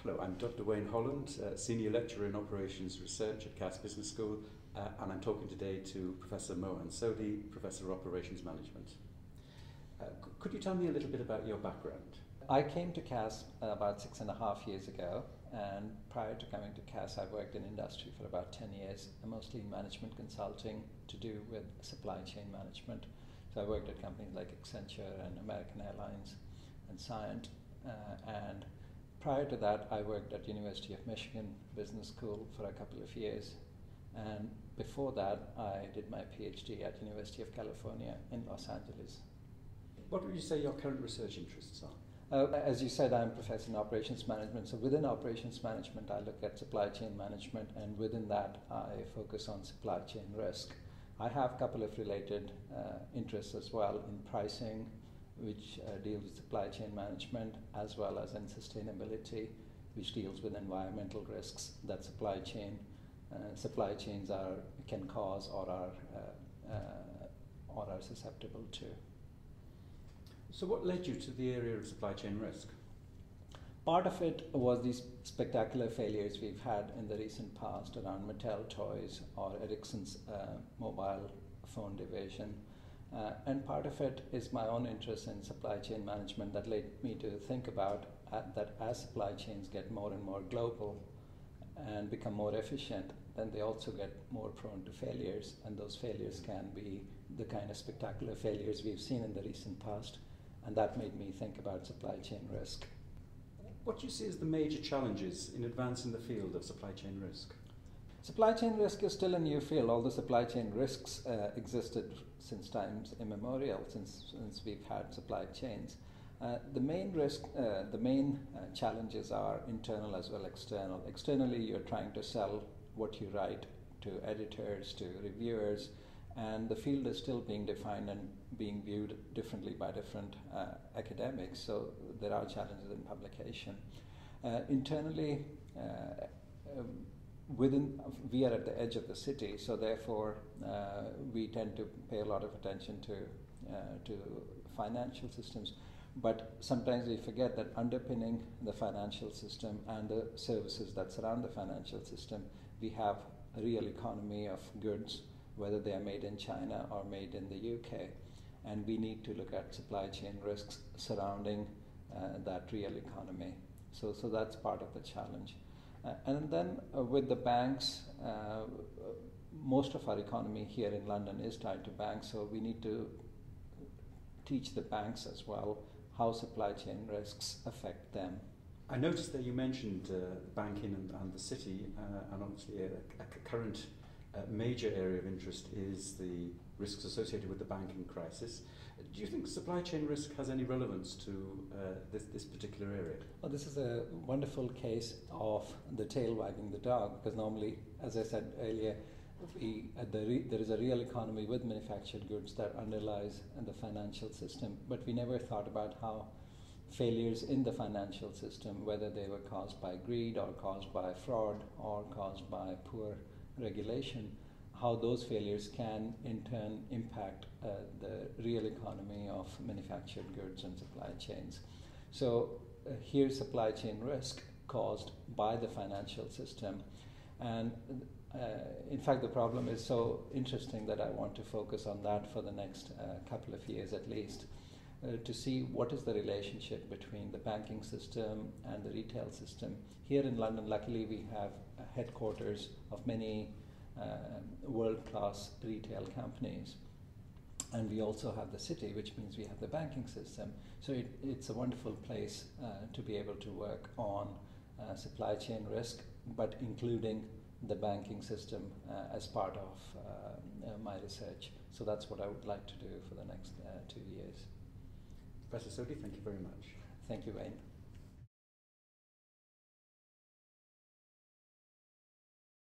Hello, I'm Dr. Wayne Holland, Senior Lecturer in Operations Research at Cass Business School, and I'm talking today to Professor ManMohan Sodhi, Professor of Operations Management. Could you tell me a little bit about your background? I came to Cass about 6.5 years ago, and prior to coming to Cass, I worked in industry for about 10 years, mostly in management consulting to do with supply chain management. So I worked at companies like Accenture and American Airlines and Scient, and prior to that, I worked at University of Michigan Business School for a couple of years, and before that, I did my PhD at University of California in Los Angeles. What would you say your current research interests are? As you said, I'm Professor in Operations Management. So within Operations Management, I look at supply chain management, and within that, I focus on supply chain risk. I have a couple of related interests as well in pricing, which deals with supply chain management, as well as in sustainability, which deals with environmental risks that supply chains can cause or are susceptible to. So what led you to the area of supply chain risk? Part of it was these spectacular failures we've had in the recent past around Mattel toys or Ericsson's mobile phone division. And part of it is my own interest in supply chain management that led me to think about that as supply chains get more and more global and become more efficient, then they also get more prone to failures, and those failures can be the kind of spectacular failures we've seen in the recent past, and that made me think about supply chain risk. What do you see as the major challenges in advancing the field of supply chain risk? Supply chain risk is still a new field, although supply chain risks existed since times immemorial, since we've had supply chains. The main challenges are internal as well as external. Externally, you're trying to sell what you write to editors, to reviewers, and the field is still being defined and being viewed differently by different academics, so there are challenges in publication. Internally, we are at the edge of the city, so therefore we tend to pay a lot of attention to financial systems. But sometimes we forget that underpinning the financial system and the services that surround the financial system, we have a real economy of goods, whether they are made in China or made in the UK. And we need to look at supply chain risks surrounding that real economy. So that's part of the challenge. And then with the banks, most of our economy here in London is tied to banks, so we need to teach the banks as well how supply chain risks affect them. I noticed that you mentioned banking and the city, and obviously a current major area of interest is the risks associated with the banking crisis. Do you think supply chain risk has any relevance to this particular area? Well, this is a wonderful case of the tail wagging the dog, because normally, as I said earlier, there is a real economy with manufactured goods that underlies the financial system, but we never thought about how failures in the financial system, whether they were caused by greed or caused by fraud or caused by poor regulation, how those failures can in turn impact the real economy of manufactured goods and supply chains. So here's supply chain risk caused by the financial system, and in fact the problem is so interesting that I want to focus on that for the next couple of years at least, to see what is the relationship between the banking system and the retail system. Here in London, luckily we have headquarters of many world-class retail companies, and we also have the city, which means we have the banking system. So it's a wonderful place to be able to work on supply chain risk, but including the banking system as part of my research. So that's what I would like to do for the next 2 years. Professor Sodhi, thank you very much. Thank you, Wayne.